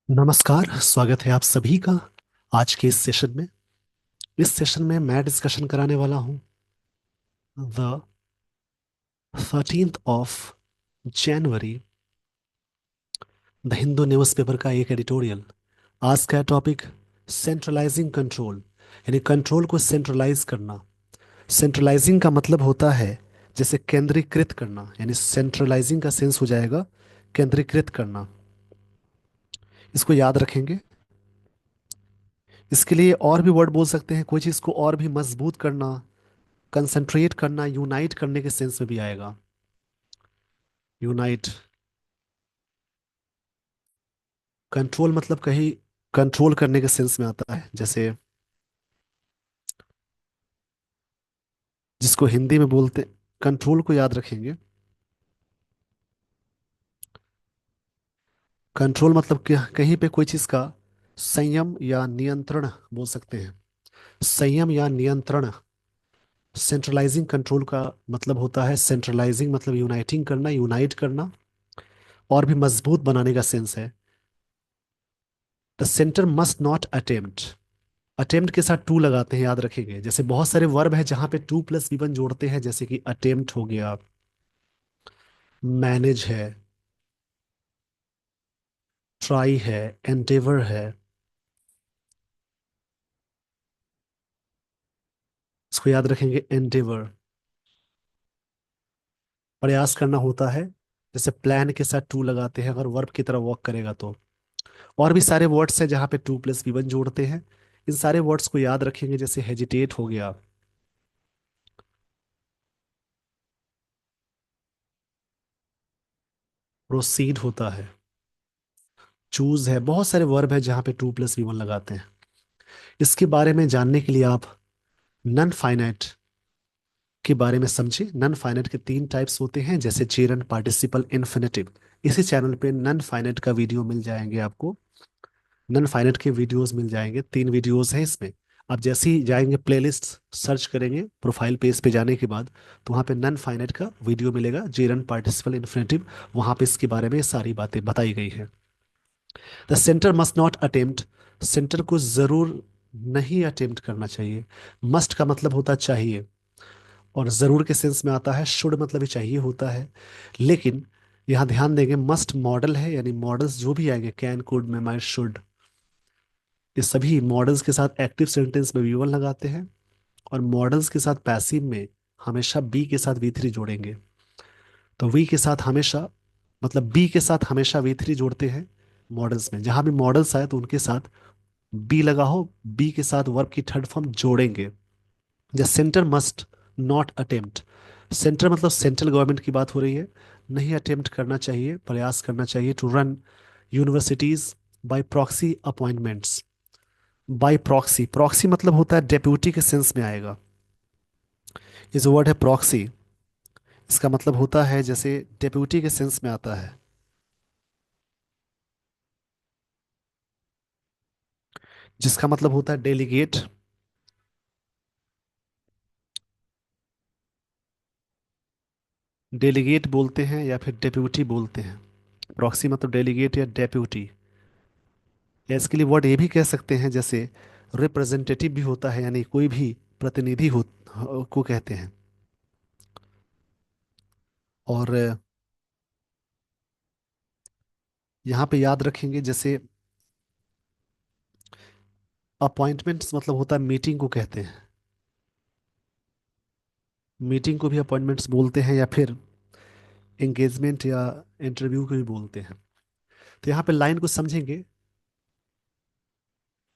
नमस्कार। स्वागत है आप सभी का आज के इस सेशन में मैं डिस्कशन कराने वाला हूँ the 13th of January the Hindu newspaper का एक एडिटोरियल। आज का टॉपिक सेंट्रलाइजिंग कंट्रोल, यानी कंट्रोल को सेंट्रलाइज करना। सेंट्रलाइजिंग का मतलब होता है जैसे केंद्रीकृत करना, यानी सेंट्रलाइजिंग का सेंस हो जाएगा केंद्रीकृत करना। इसको याद रखेंगे। इसके लिए और भी वर्ड बोल सकते हैं, कोई चीज़ को और भी मजबूत करना, कंसंट्रेट करना, यूनाइट करने के सेंस में भी आएगा। यूनाइट। कंट्रोल मतलब कहीं कंट्रोल करने के सेंस में आता है, जैसे जिसको हिंदी में बोलते, कंट्रोल को याद रखेंगे। कंट्रोल मतलब कि कहीं पे कोई चीज का संयम या नियंत्रण बोल सकते हैं। संयम या नियंत्रण। सेंट्रलाइजिंग कंट्रोल का मतलब होता है, सेंट्रलाइजिंग मतलब यूनाइटिंग करना, यूनाइट करना और भी मजबूत बनाने का सेंस है। The centre must not attempt. Attempt के साथ टू लगाते हैं, याद रखेंगे। जैसे बहुत सारे वर्ब है जहां पे टू प्लस वी वन जोड़ते हैं, जैसे कि अटेम्प्ट हो गया, मैनेज है, ट्राई है, एंडेवर है। इसको याद रखेंगे, एंडेवर। प्रयास करना होता है, जैसे प्लान के साथ टू लगाते हैं अगर वर्ब की तरह वर्क करेगा तो। और भी सारे वर्ड्स हैं जहां पे टू प्लस वी वन जोड़ते हैं। इन सारे वर्ड्स को याद रखेंगे, जैसे हेजिटेट हो गया, प्रोसीड होता है, चूज है। बहुत सारे वर्ब है जहां पे टू प्लस वी वन लगाते हैं। इसके बारे में जानने के लिए आप नन फाइनाइट के बारे में समझिए। नन फाइनाइट के तीन टाइप्स होते हैं, जैसे जेरंड, पार्टिसिपल, इन्फिनेटिव। इसी चैनल पे नन फाइनाइट का वीडियो मिल जाएंगे आपको। नन फाइनाइट के वीडियोस मिल जाएंगे, तीन वीडियोस हैं इसमें। आप जैसे ही जाएंगे प्लेलिस्ट सर्च करेंगे प्रोफाइल पेज पे जाने के बाद, तो वहाँ पे नन फाइनाइट का वीडियो मिलेगा, जेरंड, पार्टिसिपल, इन्फिनेटिव। वहाँ पे इसके बारे में सारी बातें बताई गई हैं। The centre must not attempt. Centre को जरूर नहीं अटेम्प्ट करना चाहिए। मस्ट का मतलब होता है चाहिए, और जरूर के सेंस में आता है। शुड मतलब ही चाहिए होता है। लेकिन यहाँ ध्यान देंगे, मस्ट मॉडल है, यानी मॉडल्स जो भी आएंगे, can, could, may, might, should, ये सभी मॉडल्स के साथ एक्टिव सेंटेंस में वी वन लगाते हैं। और मॉडल्स के साथ पैसिव में हमेशा बी के साथ वी थ्री जोड़ेंगे। तो वी के साथ हमेशा, मतलब बी के साथ हमेशा वी थ्री जोड़ते हैं। मॉडल्स में जहां भी मॉडल्स आए तो उनके साथ बी लगा हो, बी के साथ वर्ब की थर्ड फॉर्म जोड़ेंगे। The centre must not attempt. Centre मतलब सेंट्रल गवर्नमेंट की बात हो रही है। नहीं अटेम्प्ट करना चाहिए, प्रयास करना चाहिए, to run universities by proxy appointments. By proxy, proxy मतलब होता है डेप्यूटी के सेंस में आएगा। ये जो वर्ड है प्रॉक्सी, इसका मतलब होता है जैसे डेप्यूटी के सेंस में आता है, जिसका मतलब होता है डेलीगेट। डेलीगेट बोलते हैं या फिर डेप्यूटी बोलते हैं। प्रॉक्सी मतलब डेलीगेट या डेप्यूटी। या इसके लिए वर्ड ये भी कह सकते हैं, जैसे रिप्रेजेंटेटिव भी होता है, यानी कोई भी प्रतिनिधि हो को कहते हैं। और यहाँ पे याद रखेंगे, जैसे अपॉइंटमेंट्स मतलब होता है मीटिंग को कहते हैं। मीटिंग को भी अपॉइंटमेंट्स बोलते हैं, या फिर एंगेजमेंट या इंटरव्यू को भी बोलते हैं। तो यहाँ पे लाइन को समझेंगे।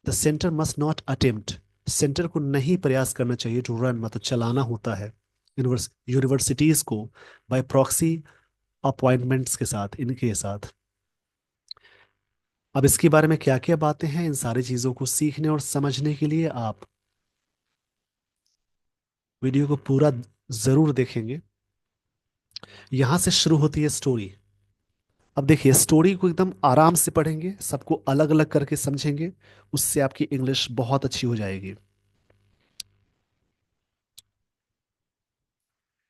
The centre must not attempt. Centre को नहीं प्रयास करना चाहिए, टू रन मतलब चलाना होता है यूनिवर्सिटीज को बाय प्रॉक्सी अपॉइंटमेंट्स के साथ, इनके साथ। अब इसके बारे में क्या क्या बातें हैं, इन सारी चीजों को सीखने और समझने के लिए आप वीडियो को पूरा जरूर देखेंगे। यहां से शुरू होती है स्टोरी। अब देखिए, स्टोरी को एकदम आराम से पढ़ेंगे, सबको अलग अलग करके समझेंगे, उससे आपकी इंग्लिश बहुत अच्छी हो जाएगी।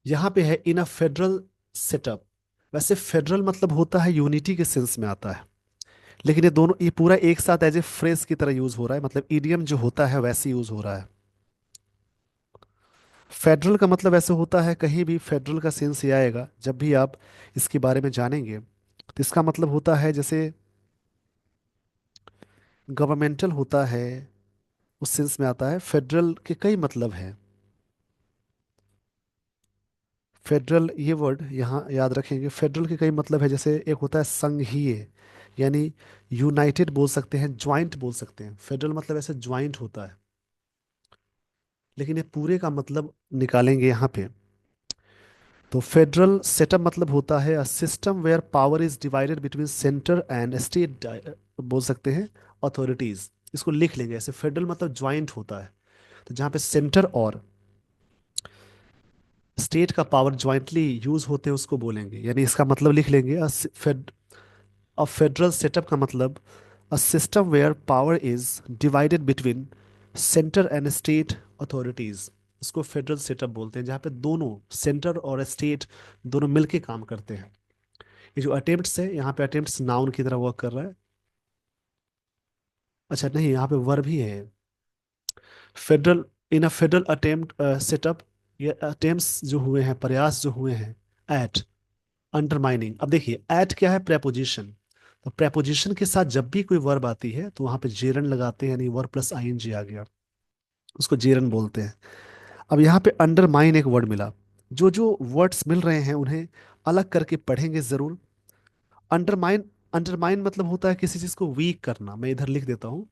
यहाँ पे है इन अ फेडरल सेटअप। वैसे फेडरल मतलब होता है यूनिटी के सेंस में आता है, लेकिन ये दोनों, ये पूरा एक साथ एज ए फ्रेज की तरह यूज हो रहा है, मतलब ईडियम जो होता है वैसे यूज हो रहा है। फेडरल का मतलब ऐसे होता है, कहीं भी फेडरल का सेंस ये आएगा जब भी आप इसके बारे में जानेंगे, तो इसका मतलब होता है जैसे गवर्नमेंटल होता है, उस सेंस में आता है। फेडरल के कई मतलब हैं। फेडरल ये वर्ड यहाँ याद रखेंगे, फेडरल के कई मतलब है। जैसे एक होता है संघीय, यानी यूनाइटेड बोल सकते हैं, ज्वाइंट बोल सकते हैं। फेडरल मतलब ऐसे ज्वाइंट होता है, लेकिन ये पूरे का मतलब निकालेंगे यहाँ पे, तो फेडरल सेटअप मतलब होता है a system where power is divided between centre and state, बोल सकते हैं, अथॉरिटीज। इसको लिख लेंगे ऐसे, फेडरल मतलब ज्वाइंट होता है, तो जहाँ पे सेंटर और स्टेट का पावर ज्वाइंटली यूज होते हैं उसको बोलेंगे, यानी इसका मतलब लिख लेंगे अ फेडरल सेटअप का मतलब a system where power is divided between centre and state authorities. इसको फेडरल सेटअप बोलते हैं, जहाँ पे दोनों सेंटर और स्टेट दोनों मिलके काम करते हैं। ये जो अटेम्प्ट्स है, यहाँ पे अटेम्प्ट्स नाउन की तरह वर्क कर रहा है। अच्छा नहीं, यहाँ पे वर्ब ही है। Federal, in a federal attempt setup, ये अटेम्प्ट्स जो हुए हैं, प्रयास जो हुए हैं एट अंडरमाइनिंग। अब देखिए एट क्या है, प्रेपोजिशन। तो प्रेपोजिशन के साथ जब भी कोई वर्ब आती है तो वहां पे जेरन लगाते हैं, यानी वर्ब प्लस आईएनजी आ गया, उसको जेरन बोलते हैं। अब यहाँ पे अंडरमाइन एक वर्ड मिला। जो जो वर्ड्स मिल रहे हैं उन्हें अलग करके पढ़ेंगे जरूर। अंडरमाइन, अंडरमाइन मतलब होता है किसी चीज को वीक करना। मैं इधर लिख देता हूँ,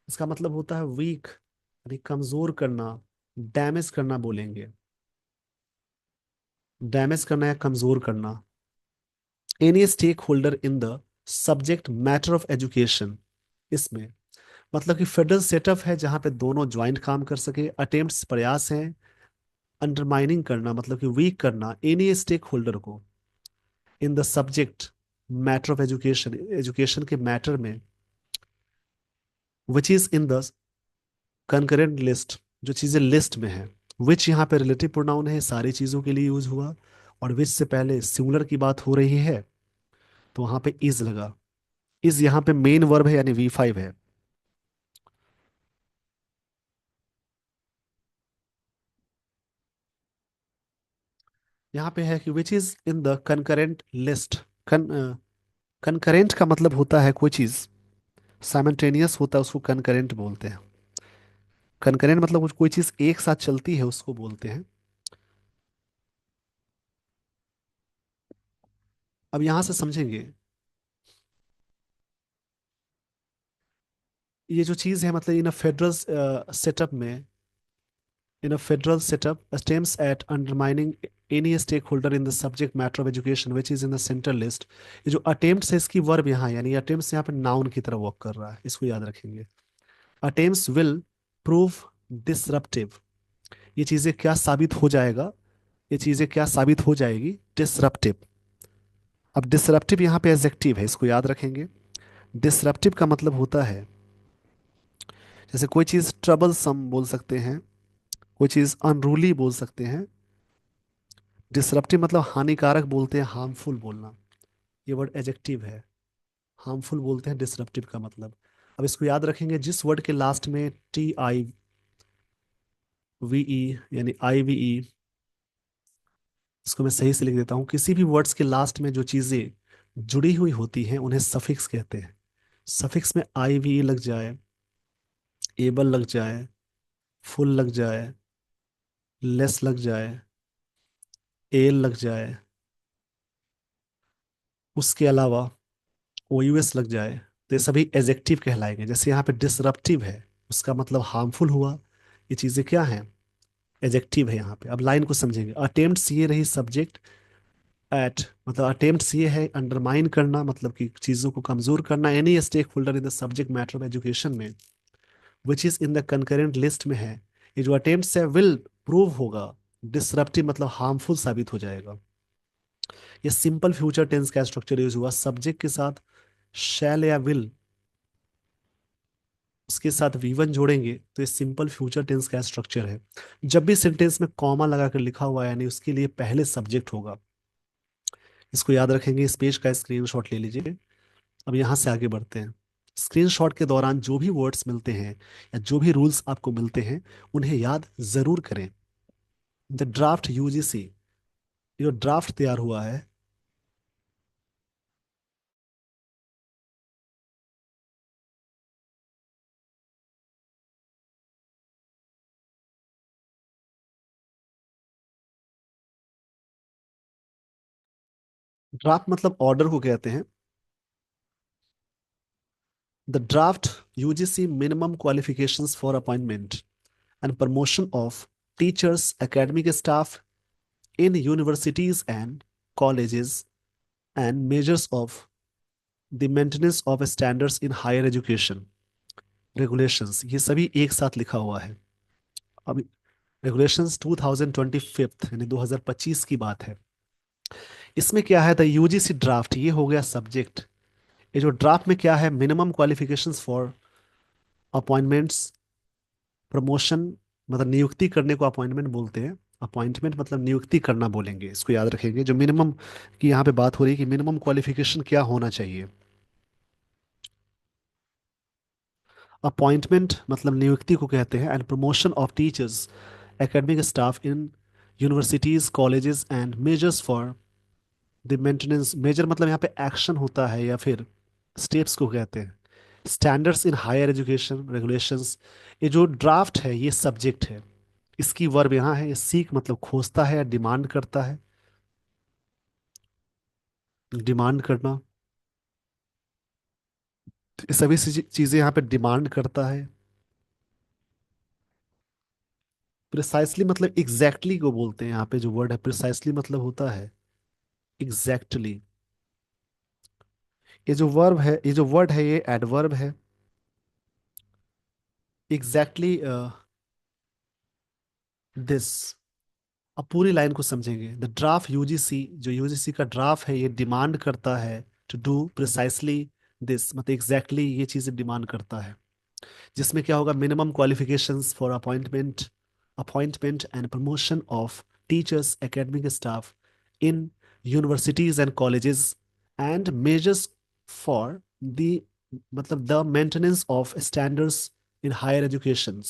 इसका मतलब होता है वीक, यानी कमजोर करना, डैमेज करना बोलेंगे। डैमेज करना या कमजोर करना। Any stakeholder in the subject matter of education, इसमें मतलब कि फेडरल सेटअप है जहां पे दोनों ज्वाइंट काम कर सके। अटेम्प्ट्स प्रयास हैं, अंडरमाइनिंग करना मतलब कि वीक करना एनी स्टेक होल्डर को इन the subject matter of education, education के मैटर में, which is in the concurrent list, जो चीजें लिस्ट में है। विच यहाँ पे रिलेटिव प्रोनाउन है, सारी चीजों के लिए यूज हुआ, और विच से पहले सिंगुलर की बात हो रही है तो वहां पे इज लगा। इज यहाँ पे मेन वर्ब है, यानी V5 है। यहाँ पे है कि विच is in the concurrent list. Concurrent का मतलब होता है कोई चीज साइमल्टेनियस होता है, उसको कंकरेंट बोलते हैं। कंकरेंट मतलब कोई चीज एक साथ चलती है उसको बोलते हैं। अब यहां से समझेंगे, ये जो चीज है मतलब इन अ फेडरल सेटअप में, in a federal setup attempts at undermining any stakeholder in the subject matter of education which is in the center list। ये जो attempts है इसकी वर्ब यहाँ, यानी attempts यहाँ पे नाउन की तरह वर्क कर रहा है, इसको याद रखेंगे। attempts will prove disruptive। ये चीजें क्या साबित हो जाएगा, ये चीजें क्या साबित हो जाएगी, डिसरप्टिव। अब डिसरप्टिव यहाँ पे एडजेक्टिव है, इसको याद रखेंगे। डिसरप्टिव का मतलब होता है जैसे कोई चीज ट्रबल सम बोल सकते हैं, कोई चीज अनरूली बोल सकते हैं। डिसरप्टिव मतलब हानिकारक बोलते हैं, हार्मफुल बोलना, ये वर्ड एडजेक्टिव है। हार्मफुल बोलते हैं डिसरप्टिव का मतलब। अब इसको याद रखेंगे, जिस वर्ड के लास्ट में TIVE, यानी IVE, इसको मैं सही से लिख देता हूँ, किसी भी वर्ड्स के लास्ट में जो चीजें जुड़ी हुई होती हैं उन्हें सफिक्स कहते हैं। सफिक्स में IVE लग जाए, एबल लग जाए, फुल लग जाए, लेस लग जाए, एल लग जाए, उसके अलावा OUS लग जाए, तो ये सभी एजेक्टिव कहलाएंगे। जैसे यहाँ पे डिसरप्टिव है, उसका मतलब हार्मफुल हुआ। ये चीजें क्या हैं, एजेक्टिव है यहाँ पे। अब लाइन को समझेंगे, अटेम्प्ट्स ये रही सब्जेक्ट, एट मतलब अटेम्प्ट्स ये है अंडरमाइन करना, मतलब कि चीजों को कमजोर करना, any stakeholder in the subject matter of education में, which is in the concurrent list में है। ये जो अटेम्प्ट्स है विल प्रूव होगा, डिसरप्टिव मतलब हार्मफुल साबित हो जाएगा। ये सिंपल फ्यूचर टेंस का स्ट्रक्चर यूज हुआ, सब्जेक्ट के साथ शैल या विल, उसके साथ V1 जोड़ेंगे तो ये सिंपल फ्यूचर टेंस का स्ट्रक्चर है। जब भी सेंटेंस में कॉमा लगाकर लिखा हुआ है, यानी उसके लिए पहले सब्जेक्ट होगा। इसको याद रखेंगे, इस पेज का स्क्रीनशॉट ले लीजिए। अब यहाँ से आगे बढ़ते हैं। स्क्रीनशॉट के दौरान जो भी वर्ड्स मिलते हैं या जो भी रूल्स आपको मिलते हैं उन्हें याद जरूर करें। द ड्राफ्ट यूजीसी, जो ड्राफ्ट तैयार हुआ है। ड्राफ्ट मतलब ऑर्डर को कहते हैं। The draft UGC minimum qualifications for appointment and promotion of teachers academic staff in universities and colleges and measures of the maintenance of standards in higher education regulations, ये सभी एक साथ लिखा हुआ है। अब रेगुलेशंस 2025 यानी 2025 की बात है। इसमें क्या है, द यूजीसी ड्राफ्ट, ये हो गया सब्जेक्ट। ये जो ड्राफ्ट में क्या है, minimum qualifications for appointments, promotion, मतलब नियुक्ति करने को अपॉइंटमेंट बोलते हैं। अपॉइंटमेंट मतलब नियुक्ति करना बोलेंगे, इसको याद रखेंगे। जो मिनिमम की यहाँ पे बात हो रही है कि मिनिमम क्वालिफिकेशन क्या होना चाहिए। अपॉइंटमेंट मतलब नियुक्ति को कहते हैं, and promotion of teachers academic staff in universities colleges and measures for the maintenance. Measure मतलब यहाँ पे एक्शन होता है या फिर स्टेप्स को कहते हैं। Standards in higher education regulations, ये जो ड्राफ्ट है ये सब्जेक्ट है। इसकी वर्ब यहाँ है, ये सीक मतलब खोजता है या डिमांड करता है। डिमांड करना, तो ये सभी चीजें यहाँ पे डिमांड करता है। प्रिसाइसली मतलब एग्जैक्टली को बोलते हैं। यहाँ पे जो वर्ड है प्रिसाइसली मतलब होता है एग्जैक्टली। ये जो वर्ब है, ये जो वर्ड है ये एडवर्ब है। Exactly this. अब पूरी लाइन को समझेंगे। द ड्राफ्ट यूजीसी, जो यूजीसी का ड्राफ्ट है ये डिमांड करता है टू डू प्रिसाइसली दिस, मतलब एग्जैक्टली ये चीजें डिमांड करता है। जिसमें क्या होगा, minimum qualifications for appointment and promotion of teachers academic staff in universities and colleges and measures for the, मतलब the maintenance of standards in higher education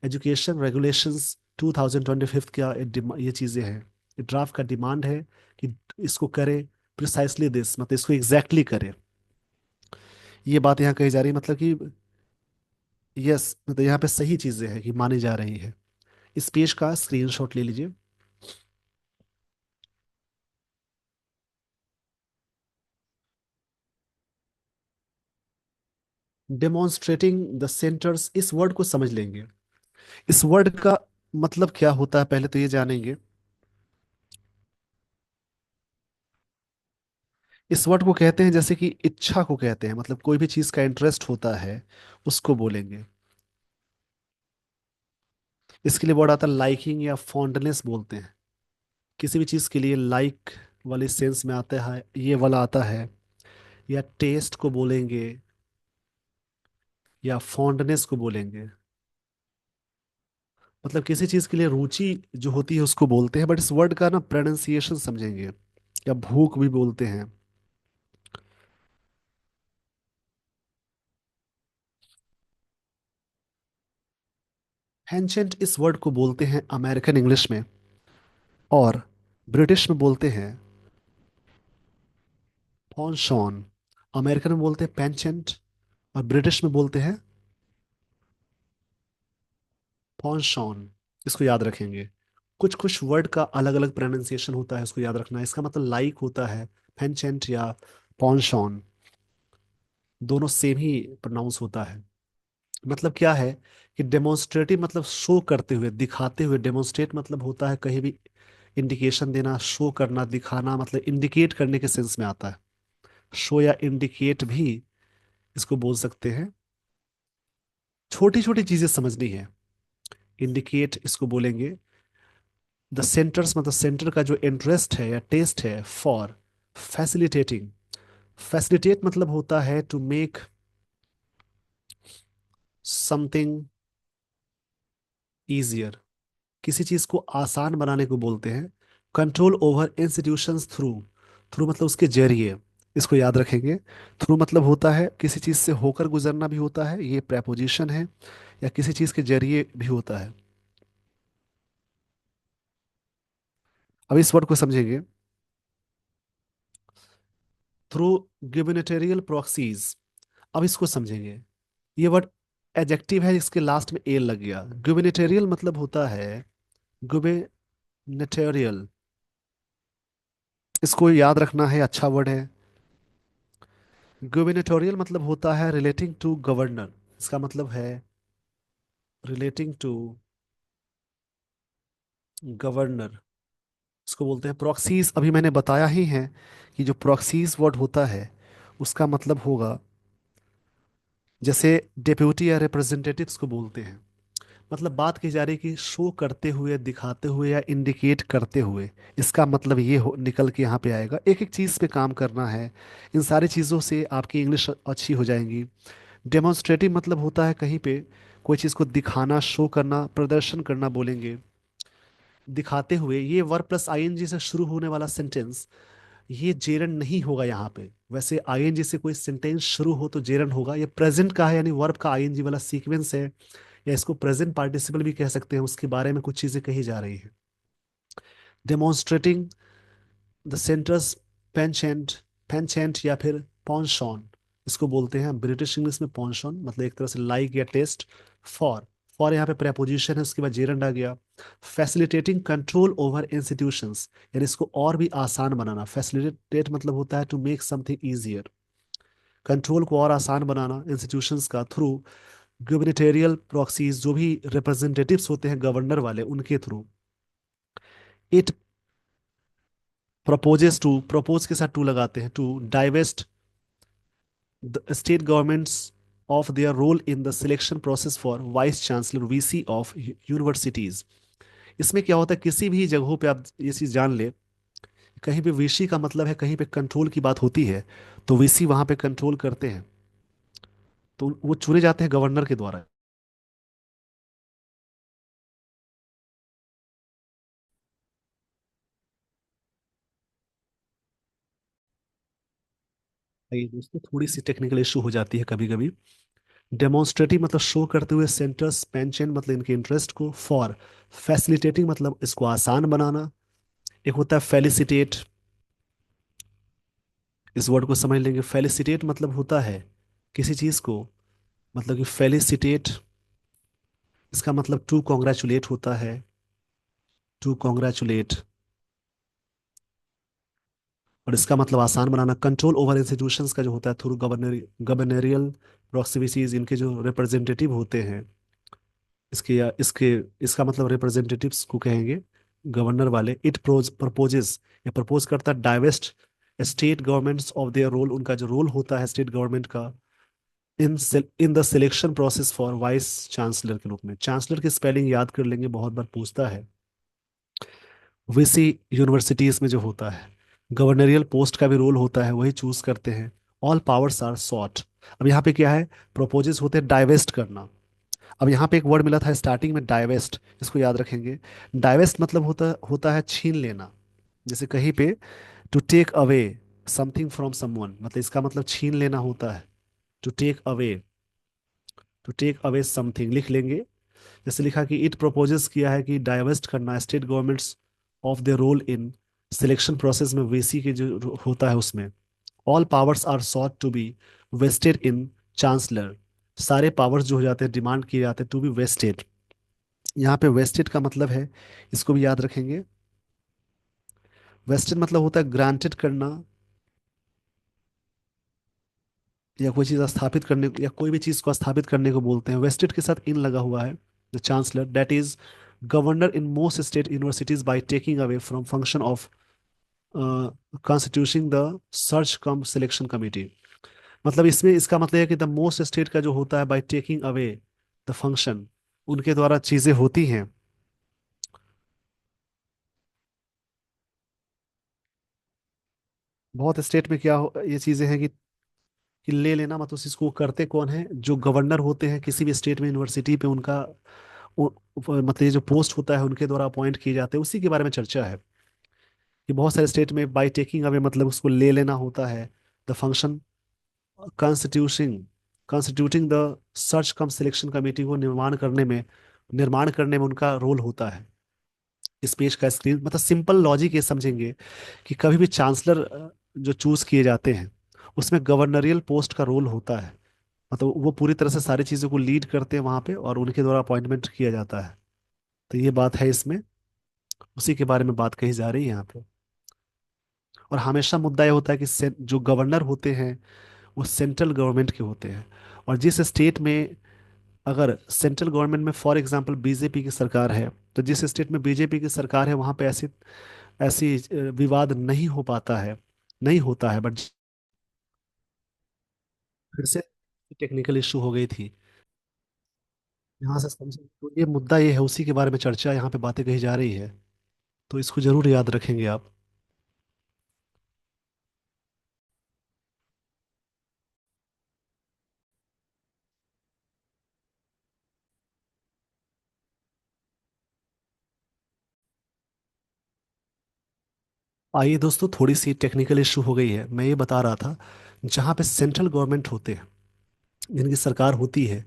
education regulations 2025 का ये चीजें हैं। ये ड्राफ्ट का डिमांड है कि इसको करे प्रिसाइसली दिस, मतलब इसको एग्जैक्टली exactly करे। ये बात यहाँ कही जा रही है, मतलब कि यस, मतलब यहाँ पे सही चीजें हैं कि मानी जा रही है। इस पेज का स्क्रीनशॉट ले लीजिए। डेमोन्स्ट्रेटिंग द सेंटर्स, इस वर्ड को समझ लेंगे। इस वर्ड का मतलब क्या होता है पहले तो ये जानेंगे। इस वर्ड को कहते हैं जैसे कि इच्छा को कहते हैं, मतलब कोई भी चीज का इंटरेस्ट होता है उसको बोलेंगे। इसके लिए वर्ड आता है लाइकिंग या फॉन्डनेस बोलते हैं। किसी भी चीज के लिए लाइक वाले सेंस में आता है ये वाला आता है। या टेस्ट को बोलेंगे या फॉन्डनेस को बोलेंगे। मतलब किसी चीज के लिए रुचि जो होती है उसको बोलते हैं, बट इस वर्ड का ना प्रोनाउंसिएशन समझेंगे। या भूख भी बोलते हैं। हेंचेंट इस वर्ड को बोलते हैं अमेरिकन इंग्लिश में, और ब्रिटिश में बोलते हैं पॉन्शॉन। अमेरिकन में बोलते हैं पेंचेंट, और ब्रिटिश में बोलते हैं पॉन्शॉन। इसको याद रखेंगे। कुछ कुछ वर्ड का अलग अलग प्रोनाउंसिएशन होता है, इसको याद रखना। इसका मतलब लाइक होता है पेंचेंट या पॉन्शॉन, दोनों सेम ही प्रोनाउंस होता है। मतलब क्या है कि डेमोन्स्ट्रेटिव मतलब शो करते हुए, दिखाते हुए। डेमोन्स्ट्रेट मतलब होता है कहीं भी इंडिकेशन देना, शो करना, दिखाना, मतलब इंडिकेट करने के सेंस में आता है। शो या इंडिकेट भी इसको बोल सकते हैं। छोटी छोटी चीजें समझनी है। इंडिकेट इसको बोलेंगे। द सेंटर्स मतलब सेंटर का जो इंटरेस्ट है या टेस्ट है फॉर फैसिलिटेटिंग। फैसिलिटेट मतलब होता है टू मेक समथिंग इजियर, किसी चीज को आसान बनाने को बोलते हैं। Control over institutions through, through मतलब उसके जरिए। इसको याद रखेंगे। थ्रू मतलब होता है किसी चीज से होकर गुजरना भी होता है, ये प्रेपोजिशन है, या किसी चीज के जरिए भी होता है। अब इस वर्ड को समझेंगे। Through gubernatorial proxies. अब इसको समझेंगे। ये वर्ड एडजेक्टिव है, इसके लास्ट में एल लग गया। गुबर्नेटोरियल मतलब होता है, गुबर्नेटोरियल, इसको याद रखना है, अच्छा वर्ड है। गुबर्नेटोरियल मतलब होता है रिलेटिंग टू गवर्नर। इसका मतलब है रिलेटिंग टू गवर्नर। इसको बोलते हैं प्रॉक्सीज। अभी मैंने बताया ही है कि जो प्रॉक्सीज वर्ड होता है उसका मतलब होगा, जैसे डेप्यूटी या रिप्रेजेंटेटिव्स को बोलते हैं, मतलब बात की जा रही कि शो करते हुए, दिखाते हुए या इंडिकेट करते हुए। इसका मतलब ये निकल के यहाँ पे आएगा। एक एक चीज़ पे काम करना है, इन सारी चीज़ों से आपकी इंग्लिश अच्छी हो जाएंगी। डेमोन्स्ट्रेटिव मतलब होता है कहीं पे कोई चीज़ को दिखाना, शो करना, प्रदर्शन करना बोलेंगे। दिखाते हुए, ये वर्ब प्लस आईएनजी से शुरू होने वाला सेंटेंस, ये जेरंड नहीं होगा यहाँ पे। वैसे आईएनजी से कोई सेंटेंस शुरू हो तो जेरंड होगा। ये प्रेजेंट का है, यानी वर्ब का आईएनजी वाला सीक्वेंस है, या इसको प्रेजेंट पार्टिसिपल भी कह सकते हैं। उसके बारे में कुछ चीजें कही जा रही है। डेमोन्स्ट्रेटिंग द सेंटर्स पेंचेंट, पेंचेंट या फिर पॉन्शॉन, इसको बोलते हैं ब्रिटिश इंग्लिश में पॉन्शॉन, मतलब एक तरह से लाइक या टेस्ट। फॉर, फॉर यहाँ पे प्रेपोजिशन है, उसके बाद जेरंड आ गया। फैसिलिटेटिंग कंट्रोल ओवर इंस्टीट्यूशंस, यानी इसको और भी आसान बनाना। फैसिलिटेट मतलब होता है to make something easier, control को और आसान बनाना इंस्टीट्यूशंस का, थ्रू गुबर्नेटोरियल प्रॉक्सीज, जो भी रिप्रेजेंटेटिव्स होते हैं गवर्नर वाले, उनके थ्रू। इट प्रपोजेस टू, प्रपोज के साथ टू लगाते हैं, to divest the state governments of their role in the selection process for vice chancellor, VC of universities. इसमें क्या होता है, किसी भी जगहों पे आप ये चीज जान ले, कहीं पे वीसी का मतलब है कहीं पे कंट्रोल की बात होती है, तो वीसी वहां पे कंट्रोल करते हैं, तो वो चुने जाते हैं गवर्नर के द्वारा। ये दोस्तों थोड़ी सी टेक्निकल इशू हो जाती है कभी कभी। डेमोन्स्ट्रेटिव मतलब शो करते हुए, सेंटर्स पेंशन मतलब इनके इंटरेस्ट को, फॉर फैसिलिटेटिंग मतलब इसको आसान बनाना। एक होता है फेलिसिटेट, इस वर्ड को समझ लेंगे। फेलिसिटेट मतलब होता है किसी चीज को, मतलब कि फेलिसिटेट, इसका मतलब टू कॉन्ग्रेचुलेट होता है, टू कॉन्ग्रेचुलेट। और इसका मतलब आसान बनाना। कंट्रोल ओवर इंस्टीट्यूशंस का जो होता है थ्रू गवर्नरियल प्रोक्सिमिटीज, इनके जो रिप्रेजेंटेटिव होते हैं, इसके या इसके, इसका मतलब रिप्रेजेंटेटिव्स को कहेंगे गवर्नर वाले। इट प्रपोजेस, या प्रपोज करता है divest state governments of their role, उनका जो रोल होता है स्टेट गवर्नमेंट का, in in the selection process for vice chancellor के रूप में। चांसलर की स्पेलिंग याद कर लेंगे, बहुत बार पूछता है। वीसी यूनिवर्सिटीज में जो होता है, गवर्नरियल पोस्ट का भी रोल होता है, वही चूज करते हैं। All powers are sought. अब यहाँ पे क्या है, प्रोपोजेस होते हैं डाइवेस्ट करना। अब यहाँ पे एक वर्ड मिला था स्टार्टिंग में, डाइवेस्ट, इसको याद रखेंगे। डाइवेस्ट मतलब होता होता है छीन लेना। जैसे कहीं पे to take away something from someone, मतलब इसका मतलब छीन लेना होता है। To take away, to take away something लिख लेंगे। जैसे लिखा कि इट प्रपोजेस किया है कि डाइवेस्ट करना state governments of the role in selection process में, वीसी के जो होता है उसमें। All powers are sought to be vested in chancellor, सारे पावर्स जो हो जाते हैं डिमांड किए जाते हैं टू बी वेस्टेड। यहाँ पे वेस्टेड का मतलब है, इसको भी याद रखेंगे। वेस्टेड मतलब होता है ग्रांटेड करना, या कोई चीज़ स्थापित करने, या कोई भी चीज़ को स्थापित करने को बोलते हैं। वेस्टेड के साथ इन लगा हुआ है। The chancellor that is governor in most state universities by taking away from function of constituting the search cum selection committee. मतलब इसमें इसका मतलब है कि द मोस्ट स्टेट का जो होता है bye taking away the function, उनके द्वारा चीजें होती हैं। बहुत स्टेट में क्या ये चीजें हैं कि ले लेना, मतलब इसको करते कौन है, जो गवर्नर होते हैं किसी भी स्टेट में, यूनिवर्सिटी पे उनका मतलब ये जो पोस्ट होता है उनके द्वारा अपॉइंट किए जाते हैं, उसी के बारे में चर्चा है। कि बहुत सारे स्टेट में बाई टेकिंग अवे मतलब उसको ले लेना होता है, the function constituting constituting the search cum selection committee को निर्माण करने में उनका रोल होता है। इस पेज का स्क्रीन मतलब सिंपल लॉजिक ये समझेंगे कि कभी भी चांसलर जो चूज किए जाते हैं उसमें गवर्नरियल पोस्ट का रोल होता है। मतलब वो पूरी तरह से सारी चीज़ों को लीड करते हैं वहां पे और उनके द्वारा अपॉइंटमेंट किया जाता है। तो ये बात है इसमें, उसी के बारे में बात कही जा रही है यहाँ पे। और हमेशा मुद्दा ये होता है कि जो गवर्नर होते हैं वो सेंट्रल गवर्नमेंट के होते हैं। और जिस स्टेट में अगर सेंट्रल गवर्नमेंट में फॉर एग्जांपल बीजेपी की सरकार है, तो जिस स्टेट में बीजेपी की सरकार है वहां पे ऐसी ऐसी विवाद नहीं हो पाता है, नहीं होता है। बट फिर से टेक्निकल इशू हो गई थी। यहाँ से समझे तो ये मुद्दा ये है, उसी के बारे में चर्चा यहाँ पे बातें कही जा रही है। तो इसको जरूर याद रखेंगे आप। आइए दोस्तों, थोड़ी सी टेक्निकल इशू हो गई है। मैं ये बता रहा था, जहाँ पे सेंट्रल गवर्नमेंट होते हैं, जिनकी सरकार होती है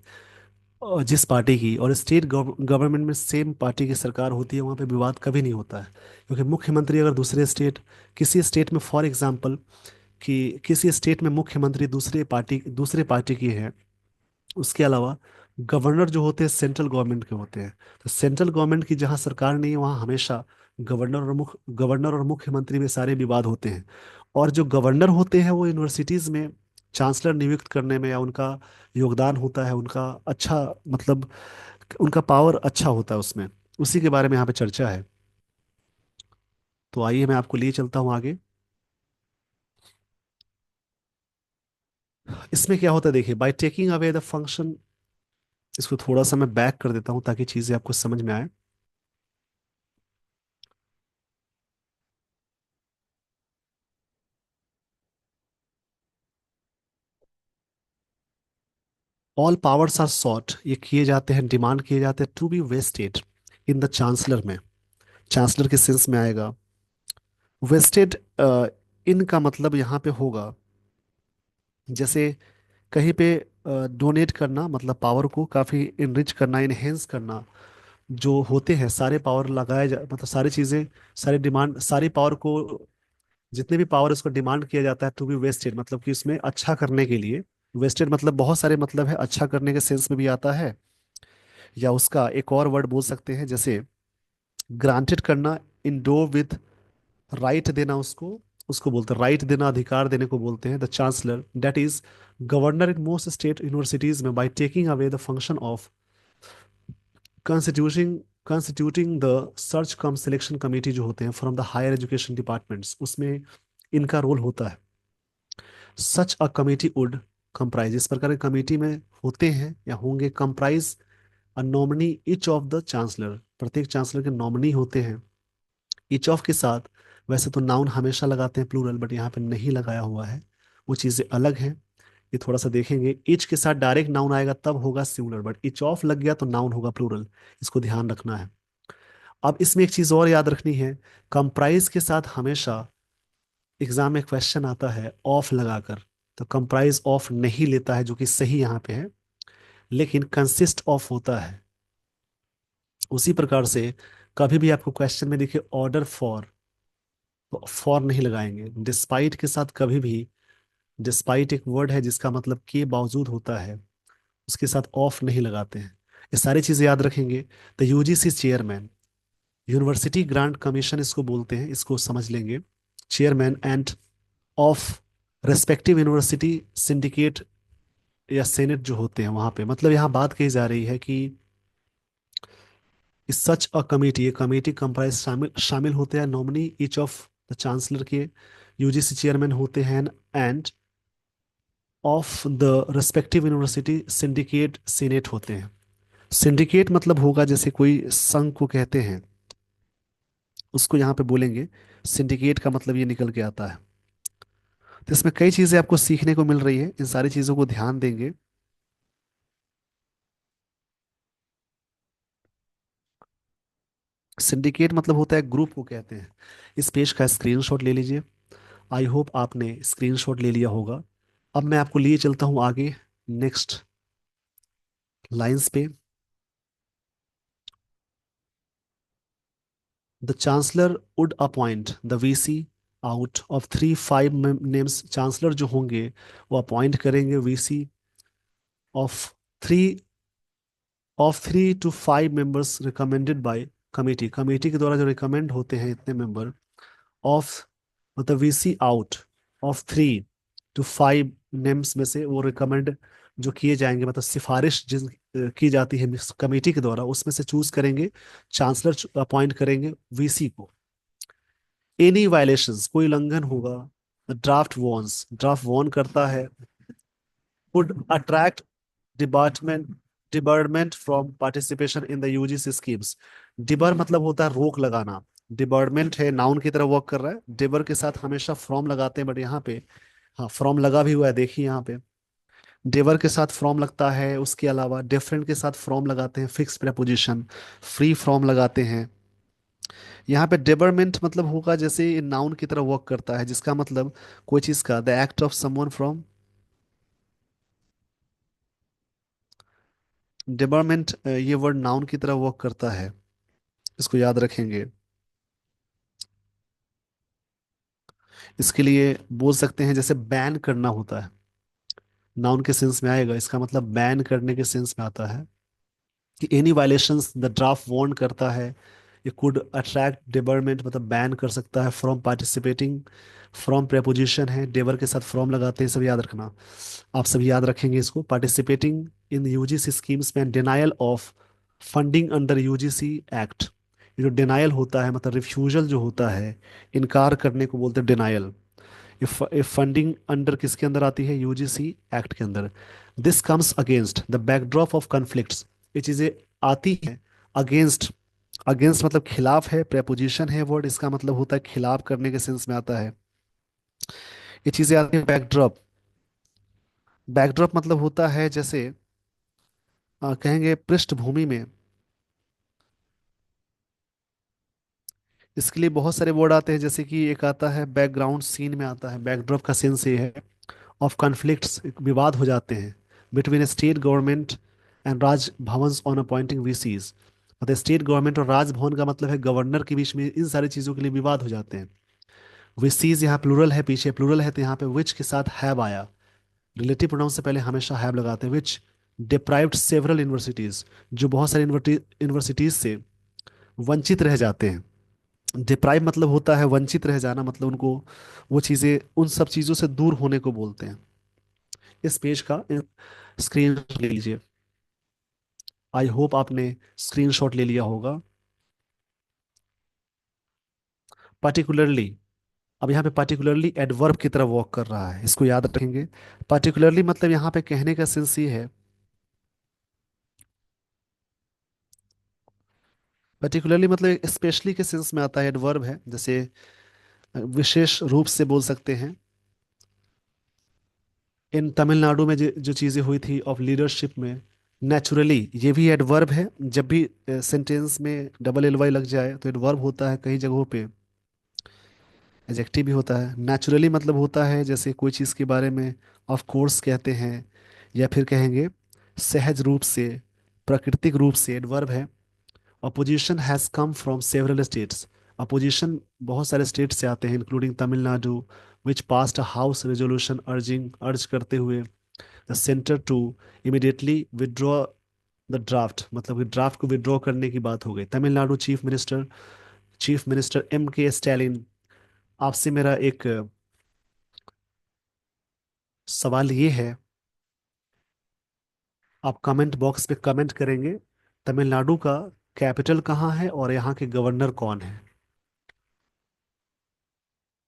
और जिस पार्टी की, और स्टेट गवर्नमेंट में सेम पार्टी की सरकार होती है, वहाँ पे विवाद कभी नहीं होता है। क्योंकि मुख्यमंत्री अगर किसी स्टेट में फॉर एग्जांपल कि किसी स्टेट में मुख्यमंत्री दूसरे पार्टी की है, उसके अलावा गवर्नर जो होते हैं सेंट्रल गवर्नमेंट के होते हैं। तो सेंट्रल गवर्नमेंट की जहाँ सरकार नहीं है वहाँ हमेशा गवर्नर और मुख्यमंत्री में सारे विवाद होते हैं। और जो गवर्नर होते हैं वो यूनिवर्सिटीज़ में चांसलर नियुक्त करने में, या उनका योगदान होता है, उनका अच्छा मतलब उनका पावर अच्छा होता है उसमें। उसी के बारे में यहाँ पे चर्चा है। तो आइए मैं आपको लिए चलता हूँ आगे। इसमें क्या होता है देखिए, bye taking away the function, इसको थोड़ा सा मैं बैक कर देता हूँ ताकि चीज़ें आपको समझ में आए। ऑल पावर्स आर सॉट, ये किए जाते हैं, डिमांड किए जाते हैं to be vested in the chancellor में। चांसलर के सेंस में आएगा वेस्टेड। इनका मतलब यहाँ पे होगा जैसे कहीं पे डोनेट करना, मतलब पावर को काफ़ी इनरिच करना, इनहेंस करना। जो होते हैं सारे पावर मतलब सारी चीज़ें, सारी डिमांड, सारी पावर को, जितने भी पावर उसको डिमांड किया जाता है टू बी वेस्टेड, मतलब कि उसमें अच्छा करने के लिए। वेस्टेड मतलब बहुत सारे मतलब है, अच्छा करने के सेंस में भी आता है, या उसका एक और वर्ड बोल सकते हैं जैसे ग्रांटेड करना, इंडो विथ राइट देना, उसको उसको बोलते हैं राइट देना, अधिकार देने को बोलते हैं। The chancellor that is governor in most state universities में, by taking away the function of constituting constituting the search cum selection committee जो होते हैं from the higher education departments, उसमें इनका रोल होता है। Such a committee would comprise, इस प्रकार की कमेटी में होते हैं या होंगे, comprise a nominee each of the chancellor, प्रत्येक चांसलर के नॉमिनी होते हैं। ईच ऑफ के साथ वैसे तो नाउन हमेशा लगाते हैं प्लूरल, बट यहाँ पे नहीं लगाया हुआ है, वो चीज़ें अलग हैं। ये थोड़ा सा देखेंगे, ईच के साथ डायरेक्ट नाउन आएगा तब होगा सिंगुलर, बट ईच ऑफ लग गया तो नाउन होगा प्लूरल। इसको ध्यान रखना है। अब इसमें एक चीज़ और याद रखनी है, कंप्राइज के साथ हमेशा एग्जाम में क्वेश्चन आता है ऑफ लगाकर, तो कंप्राइज ऑफ नहीं लेता है, जो कि सही यहाँ पे है, लेकिन कंसिस्ट ऑफ होता है। उसी प्रकार से कभी भी आपको क्वेश्चन में दिखे ऑर्डर फॉर, तो फॉर नहीं लगाएंगे। डिस्पाइट के साथ कभी भी, डिस्पाइट एक वर्ड है जिसका मतलब के बावजूद होता है, उसके साथ ऑफ नहीं लगाते हैं। ये सारी चीजें याद रखेंगे। तो UGC chairman, university grant commission इसको बोलते हैं, इसको समझ लेंगे। Chairman end of respective university syndicate या सेनेट जो होते हैं वहां पे, मतलब यहाँ बात कही जा रही है कि इस सच अ कमेटी, ये कमेटी कंप्राइज शामिल शामिल होते हैं nominee each of the chancellor के, यूजीसी चेयरमैन होते हैं, end of the respective university syndicate senate होते हैं। सिंडिकेट मतलब होगा जैसे कोई संघ को कहते हैं, उसको यहाँ पे बोलेंगे। सिंडिकेट का मतलब ये निकल के आता है। तो इसमें कई चीजें आपको सीखने को मिल रही है, इन सारी चीजों को ध्यान देंगे। सिंडिकेट मतलब होता है ग्रुप को कहते हैं। इस पेज का स्क्रीनशॉट ले लीजिए। आई होप आपने स्क्रीनशॉट ले लिया होगा। अब मैं आपको लिए चलता हूँ आगे, नेक्स्ट लाइंस पे। The chancellor would appoint the VC out of 3 5 names. Chancellor जो होंगे वो अपॉइंट करेंगे VC of three of 3 to 5 members recommended by committee. Committee के द्वारा जो रिकमेंड होते हैं इतने मेंबर ऑफ, मतलब VC out of 3 to 5 names में से वो रिकमेंड जो किए जाएंगे, मतलब सिफारिश जिन की जाती है कमेटी के द्वारा, उसमें से चूज करेंगे, चांसलर अपॉइंट करेंगे वीसी को। एनी वायलेशंस, कोई उल्लंघन होगा, ड्राफ्ट वॉर्न करता है, would attract department debarment from participation in the UGC schemes. Debar मतलब होता है रोक लगाना, डिबर्डमेंट है नाउन की तरह वर्क कर रहा है, डिबर के साथ हमेशा फ्रॉम लगाते हैं, बट यहाँ पे हाँ फ्रॉम लगा भी हुआ है, देखिए यहाँ पे डिबर के साथ फ्रॉम लगता है, उसके अलावा डिफरेंट के साथ फ्रॉम लगाते हैं, फिक्स प्रेपोजिशन, फ्री फ्रॉम लगाते हैं। यहाँ पे डिबरमेंट मतलब होगा जैसे नाउन की तरह वर्क करता है, जिसका मतलब कोई चीज का the act of someone from. Debarment ये वर्ड नाउन की तरह वर्क करता है, इसको याद रखेंगे। इसके लिए बोल सकते हैं जैसे बैन करना होता है, नाउन के सेंस में आएगा, इसका मतलब बैन करने के सेंस में आता है कि any violations the draft warn करता है। ये कुड अट्रैक्ट डिबरमेंट मतलब बैन कर सकता है, फ्रॉम पार्टिसिपेटिंग, फ्रॉम प्रेपोजिशन है, डेबर के साथ फ्रॉम लगाते हैं, सब याद रखना। आप सभी याद रखेंगे इसको। पार्टिसिपेटिंग इन यूजीसी स्कीम्स में denial of funding under UGC act. ये जो डिनायल होता है मतलब रिफ्यूजल जो होता है, इनकार करने को बोलते हैं डिनायल। ये फंडिंग अंडर किसके अंदर आती है, यूजीसी एक्ट के अंदर। This comes against the backdrop of conflicts. ये चीजें आती हैं अगेंस्ट, अगेंस्ट मतलब खिलाफ है, प्रेपोजिशन है वर्ड, इसका मतलब होता है खिलाफ करने के सेंस में आता है। ये चीजें आती है बैकड्रॉप। बैकड्रॉप मतलब होता है जैसे कहेंगे पृष्ठभूमि में। इसके लिए बहुत सारे वर्ड आते हैं, जैसे कि एक आता है बैकग्राउंड सीन में आता है, बैकड्रॉप का सेंस ये है ऑफ कॉन्फ्लिक्ट्स, विवाद हो जाते हैं between state government and Raj Bhavan on appointing VCs. मतलब स्टेट गवर्नमेंट और राजभवन का मतलब है गवर्नर के बीच में, इन सारी चीज़ों के लिए विवाद हो जाते हैं। वीसीज यहाँ प्लूरल है, पीछे प्लूरल है तो यहाँ पे विच के साथ हैव आया, रिलेटिव प्रोनाउन से पहले हमेशा हैव लगाते हैं। विच डिप्राइव्ड सेवरल यूनिवर्सिटीज, जो बहुत सारी यूनिवर्सिटीज से वंचित रह जाते हैं। डिप्राइव मतलब होता है वंचित रह जाना, मतलब उनको वो चीज़ें, उन सब चीज़ों से दूर होने को बोलते हैं। इस पेज का स्क्रीन ले लीजिए। आई होप आपने स्क्रीनशॉट ले लिया होगा। पर्टिकुलरली, अब यहाँ पे पर्टिकुलरली एडवर्ब की तरह वर्क कर रहा है, इसको याद रखेंगे। पर्टिकुलरली मतलब यहाँ पे कहने का सेंस ये है, पर्टिकुलरली मतलब स्पेशली के सेंस में आता है, एडवर्ब है, जैसे विशेष रूप से बोल सकते हैं। इन तमिलनाडु में जो चीज़ें हुई थी ऑफ लीडरशिप में, नेचुरली ये भी एडवर्ब है। जब भी सेंटेंस में डबल एल वाई लग जाए तो एडवर्ब होता है, कई जगहों पे एडजेक्टिव भी होता है। नेचुरली मतलब होता है जैसे कोई चीज़ के बारे में ऑफ कोर्स कहते हैं, या फिर कहेंगे सहज रूप से, प्राकृतिक रूप से, एडवर्ब है। Opposition has come from several states. Opposition बहुत सारे स्टेट से आते हैं including Tamil Nadu, which passed a house resolution urging, urge करते हुए the centre to immediately withdraw the draft, मतलब ड्राफ्ट को विदड्रॉ करने की बात हो गई। Tamil Nadu chief minister M K Stalin. आपसे मेरा एक सवाल ये है, आप कमेंट बॉक्स पे कमेंट करेंगे तमिलनाडु का कैपिटल कहाँ है और यहाँ के गवर्नर कौन है,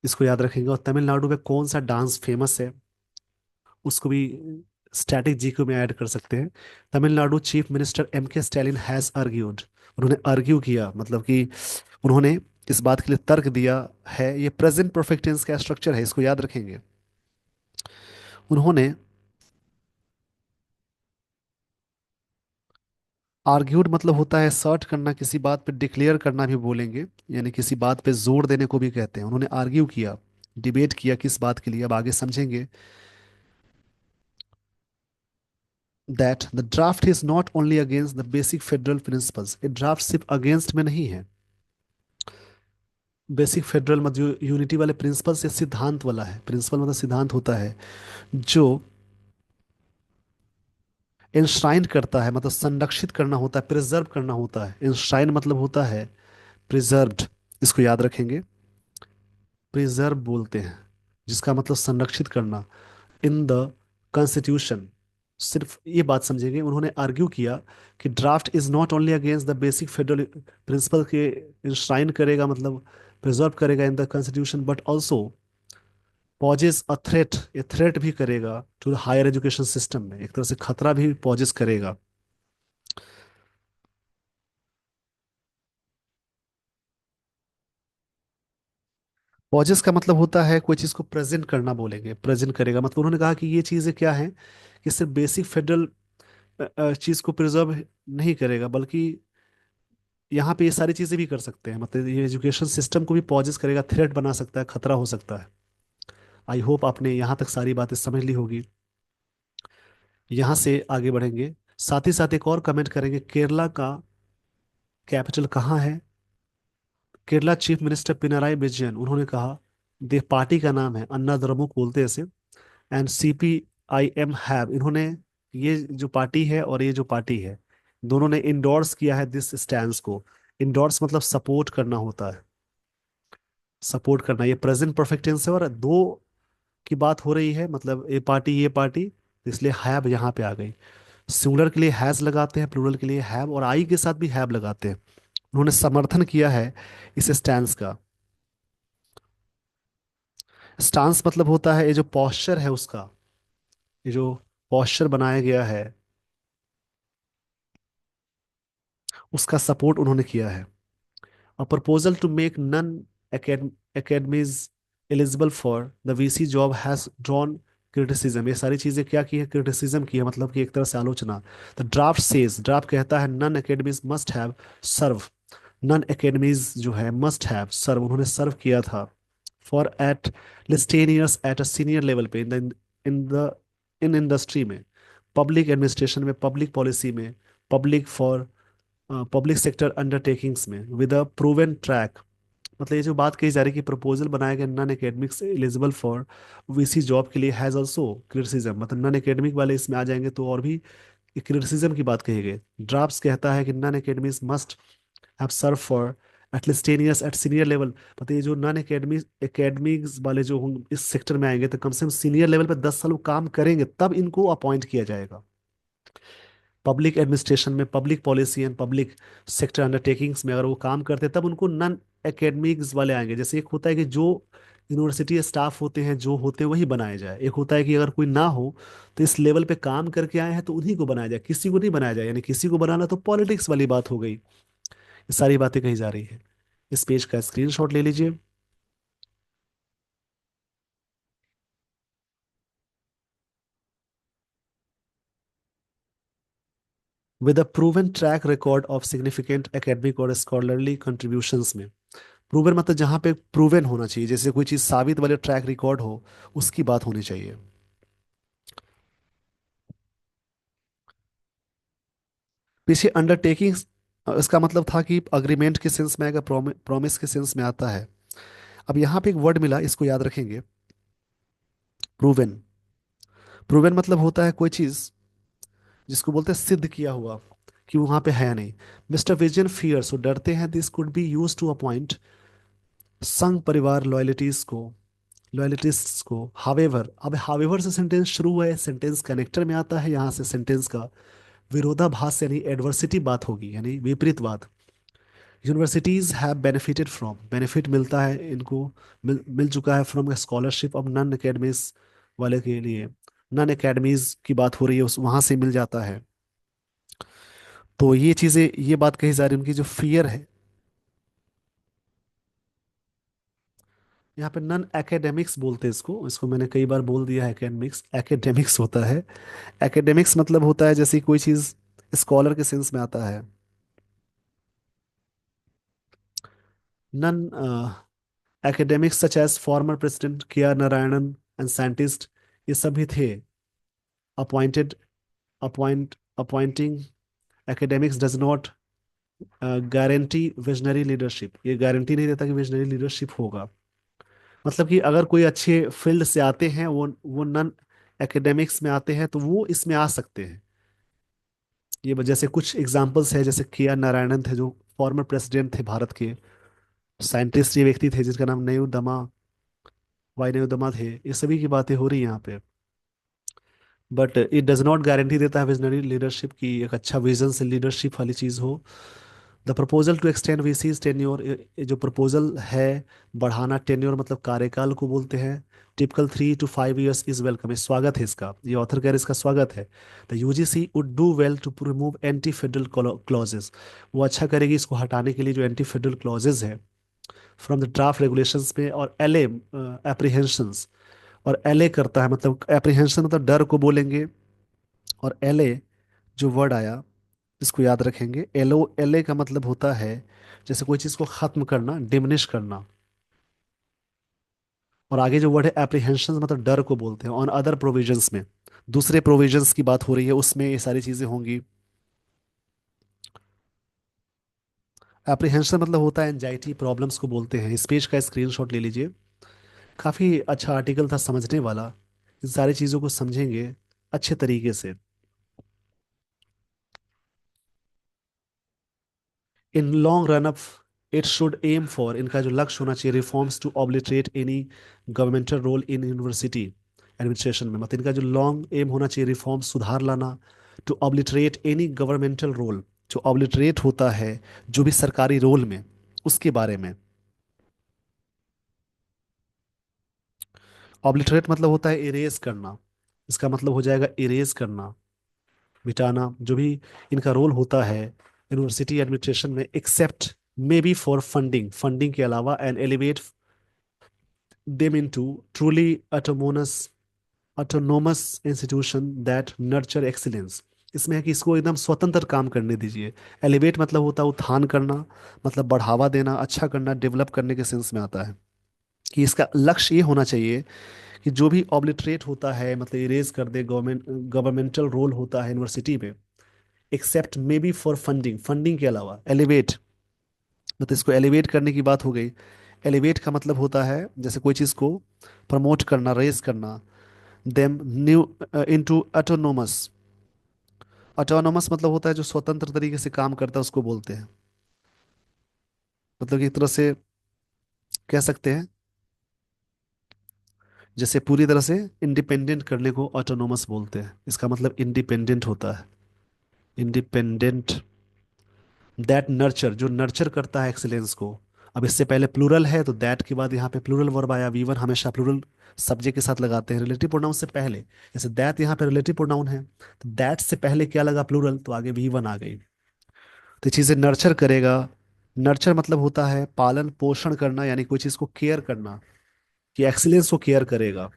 इसको याद रखेंगे। और तमिलनाडु में कौन सा डांस फेमस है, उसको भी स्टैटिक जीके में ऐड कर सकते हैं। Tamil Nadu chief minister M K Stalin has argued, उन्होंने आर्ग्यू किया, मतलब कि उन्होंने इस बात के लिए तर्क दिया है। ये प्रेजेंट परफेक्ट टेंस का स्ट्रक्चर है, इसको याद रखेंगे। उन्होंने आर्ग्यूड मतलब होता है सर्ट करना, किसी बात पे डिक्लेयर करना भी बोलेंगे, यानी किसी बात पे जोर देने को भी कहते हैं। उन्होंने आर्ग्यू किया, डिबेट किया किस बात के लिए, अब आगे समझेंगे। That the draft is not only against the basic federal principles, ये ड्राफ्ट सिर्फ अगेंस्ट में नहीं है बेसिक फेडरल मतलब यूनिटी वाले प्रिंसिपल से, सिद्धांत वाला है। प्रिंसिपल मतलब सिद्धांत होता है जो इंश्राइन करता है, मतलब संरक्षित करना होता है, प्रिजर्व करना होता है। इंश्राइन मतलब होता है प्रिजर्व्ड, इसको याद रखेंगे। प्रिजर्व बोलते हैं जिसका मतलब संरक्षित करना, इन द कॉन्स्टिट्यूशन। सिर्फ ये बात समझेंगे, उन्होंने आर्ग्यू किया कि draft is not only against the basic federal principle के इंश्राइन करेगा, मतलब प्रिजर्व करेगा in the constitution, but also poses a threat, ये थ्रेट भी करेगा टू हायर एजुकेशन सिस्टम में, एक तरह से खतरा भी पॉजेज करेगा। पॉजेस का मतलब होता है कोई चीज़ को प्रेजेंट करना, बोलेंगे प्रेजेंट करेगा, मतलब उन्होंने कहा कि ये चीज़ें क्या हैं कि सिर्फ बेसिक फेडरल चीज़ को प्रिजर्व नहीं करेगा, बल्कि यहाँ पे ये सारी चीज़ें भी कर सकते हैं, मतलब ये एजुकेशन सिस्टम को भी पॉजेस करेगा, थ्रेट बना सकता है, खतरा हो सकता है। आई होप आपने यहाँ तक सारी बातें समझ ली होगी। यहाँ से आगे बढ़ेंगे, साथ ही साथ एक और कमेंट करेंगे, केरला का कैपिटल कहाँ है। केरला चीफ मिनिस्टर पिनराई विजयन, उन्होंने कहा, दे पार्टी का नाम है अन्ना द्रमुक बोलते हैं इसे, एंड CPIM हैव, इन्होंने, ये जो पार्टी है और ये जो पार्टी है, दोनों ने इंडोर्स किया है दिस स्टैंड को। इंडोर्स मतलब सपोर्ट करना होता है, सपोर्ट करना, ये प्रेजेंट परफेक्ट टेंस है, और दो की बात हो रही है, मतलब ये पार्टी, तो इसलिए हैव यहाँ पे आ गई। सिंगुलर के लिए हैज लगाते हैं, प्लूरल के लिए हैव, और आई के साथ भी हैव लगाते हैं। उन्होंने समर्थन किया है इस स्टैंड का। स्टांस मतलब होता है ये जो पॉस्चर है उसका, ये जो पॉस्चर बनाया गया है उसका सपोर्ट उन्होंने किया है। A proposal to make non-academies eligible for the VC job has drawn criticism, ये सारी चीजें क्या की है, क्रिटिसिज्म की है, मतलब कि एक तरह से आलोचना। द ड्राफ्ट सेज, ड्राफ्ट कहता है non academies must have serve, non academies जो है मस्ट हैव सर्व, उन्होंने सर्व किया था for at least 10 years at a senior level पे, इन द इन इंडस्ट्री में, पब्लिक एडमिनिस्ट्रेशन में, पब्लिक पॉलिसी में, public for public sector undertakings में, विद अ प्रूवन ट्रैक। मतलब ये जो बात कही जा रही है कि प्रपोजल बनाया गया non academics eligible for VC job के लिए, हैज ऑल्सो क्रिटिसिज्म, मतलब नॉन एकेडमिक वाले इसमें आ जाएंगे तो और भी क्रिटिसिज्म की बात कही गई। ड्राफ्ट्स कहता है कि non academics must have serve for at least 10 years at senior level, मतलब ये जो नॉन एकेडमिक एकेडमिक्स वाले जो इस सेक्टर में आएंगे तो कम से कम सीनियर लेवल पे 10 साल वो काम करेंगे, तब इनको अपॉइंट किया जाएगा। पब्लिक एडमिनिस्ट्रेशन में, public policy and public sector undertakings में अगर वो काम करते हैं तब उनको नॉन एकेडमिक्स वाले आएंगे। जैसे एक होता है कि जो यूनिवर्सिटी स्टाफ होते हैं जो होते हैं वही बनाए जाए, एक होता है कि अगर कोई ना हो तो इस लेवल पे काम करके आए हैं तो उन्हीं को बनाया जाए, किसी को नहीं बनाया जाए, यानी किसी को बनाना तो पॉलिटिक्स वाली बात हो गई। ये सारी बातें कही जा रही है। इस पेज का स्क्रीनशॉट ले लीजिए। With a proven track record of significant academic और स्कॉलरली कंट्रीब्यूशंस में, प्रूवन मतलब जहां पे प्रूवन होना चाहिए, जैसे कोई चीज साबित वाले ट्रैक रिकॉर्ड हो, उसकी बात होनी चाहिए। पीछे अंडरटेकिंग, इसका मतलब था कि अग्रीमेंट के सेंस में आएगा, प्रॉमिस के सेंस में आता है। अब यहाँ पे एक वर्ड मिला, इसको याद रखेंगे, प्रूवन। प्रूवन मतलब होता है कोई चीज जिसको बोलते हैं सिद्ध किया हुआ, कि वहां पे है या नहीं। मिस्टर विजन फियर्स, वो डरते हैं, this could be use to appoint Sangh Parivar लॉयलिटीज को हावेवर। अब हावेवर से सेंटेंस शुरू हुआ है, सेंटेंस कनेक्टर में आता है, यहाँ से सेंटेंस का विरोधाभास यानी एडवर्सिटी बात होगी, यानी विपरीत बात। Universities have benefited from, benefit मिलता है इनको, मिल चुका है from scholarship of non academies वाले के लिए, नॉन एकेडमीज की बात हो रही है, उस वहां से मिल जाता है। तो ये चीजें, ये बात कही जा रही है, उनकी जो फियर है। यहाँ पे नॉन एकेडमिक्स बोलते हैं इसको, इसको मैंने कई बार बोल दिया है, एकेडमिक्स एकेडमिक्स होता है। एकेडमिक्स मतलब होता है जैसे कोई चीज स्कॉलर के सेंस में आता है। Non academics such as former president K R Narayanan and scientist, ये सभी थे appointed, appointing academics does not guarantee visionary leadership, ये गारंटी नहीं देता कि विजनरी लीडरशिप होगा। मतलब कि अगर कोई अच्छे फील्ड से आते हैं, वो नॉन एकेडमिक्स में आते हैं तो वो इसमें आ सकते हैं। ये जैसे कुछ एग्जांपल्स है, जैसे के आर नारायणन थे जो फॉर्मर प्रेसिडेंट थे भारत के। साइंटिस्ट ये व्यक्ति थे जिसका नाम नयूदमा, वाई नयूदमा थे। ये सभी की बातें हो रही हैं यहाँ पे। But it does not guarantee देता है विजनरी लीडरशिप की, एक अच्छा विजन से लीडरशिप वाली चीज़ हो। The proposal to extend VCs tenure, जो प्रपोजल है बढ़ाना टेन्योर मतलब कार्यकाल को बोलते हैं। Typical 3 to 5 years is welcome, स्वागत है इसका, ये ऑथर कह रहे हैं इसका स्वागत है। The UGC would do well to remove anti federal clauses, वो अच्छा करेगी इसको हटाने के लिए जो एंटी फेडरल क्लॉजेज है फ्रॉम द ड्राफ्ट रेगुलेशंस में। और एलए एप्रीहेंशंस, और एलए करता है मतलब एप्रीहेंशन मतलब डर को बोलेंगे। और एलए जो वर्ड आया इसको याद रखेंगे, एलओ एलए का मतलब होता है जैसे कोई चीज़ को खत्म करना, डिमिनिश करना। और आगे जो वर्ड है एप्रीहेंशन मतलब डर को बोलते हैं। ऑन अदर प्रोविजंस में, दूसरे प्रोविजंस की बात हो रही है, उसमें ये सारी चीज़ें होंगी। एप्रीहेंशन मतलब होता है एंजाइटी, प्रॉब्लम्स को बोलते हैं। इस पेज का स्क्रीनशॉट ले लीजिए, काफ़ी अच्छा आर्टिकल था समझने वाला। इन सारी चीज़ों को समझेंगे अच्छे तरीके से। In long run up it should aim for, इनका जो लक्ष्य होना चाहिए, reforms to obliterate any governmental role in university administration में। मतलब इनका जो लॉन्ग एम होना चाहिए, रिफॉर्म सुधार लाना। To obliterate any governmental role, जो ऑब्लिटरेट होता है जो भी सरकारी रोल में, उसके बारे में। ऑब्लिटरेट मतलब होता है इरेज करना, इसका मतलब हो जाएगा इरेज करना, मिटाना, जो भी इनका रोल होता है यूनिवर्सिटी एडमिनिस्ट्रेशन में, except maybe for funding, funding के अलावा, and elevate them into truly autonomous institution that nurture excellence। इसमें है कि इसको एकदम स्वतंत्र काम करने दीजिए। एलिवेट मतलब होता है उत्थान करना, मतलब बढ़ावा देना, अच्छा करना, डेवलप करने के सेंस में आता है। कि इसका लक्ष्य ये होना चाहिए कि जो भी ऑब्लिटरेट होता है मतलब इरेज कर दे गवर्नमेंटल रोल होता है यूनिवर्सिटी में, except maybe for funding, funding के अलावा। एलिवेट मतलब इसको एलिवेट करने की बात हो गई। एलिवेट का मतलब होता है जैसे कोई चीज़ को प्रमोट करना, रेज करना। Them new into autonomous, autonomous मतलब होता है जो स्वतंत्र तरीके से काम करता है उसको बोलते हैं। मतलब कि एक तरह से कह सकते हैं जैसे पूरी तरह से इंडिपेंडेंट करने को ऑटोनोमस बोलते हैं, इसका मतलब इंडिपेंडेंट होता है। इंडिपेंडेंट, दैट नर्चर, जो नर्चर करता है एक्सीलेंस को। अब इससे पहले प्लूरल है तो दैट के बाद यहाँ पे प्लूरल वर्ब आया। वी वन हमेशा प्लूरल सब्जेक्ट के साथ लगाते हैं रिलेटिव प्रोनाउन से पहले। जैसे दैट यहाँ पे रिलेटिव प्रोनाउन है तो दैट से पहले क्या लगा, प्लूरल, तो आगे वी वन आ गई। तो ये चीज़ें नर्चर करेगा। नर्चर मतलब होता है पालन पोषण करना, यानी कोई चीज़ को केयर करना, कि एक्सीलेंस को केयर करेगा।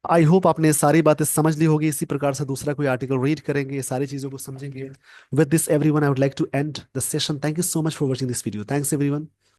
आई होप आपने ये सारी बातें समझ ली होगी। इसी प्रकार से दूसरा कोई आर्टिकल रीड करेंगे, ये सारी चीज़ों को समझेंगे। With this everyone I would like to end the session. Thank you so much for watching this video. Thanks everyone.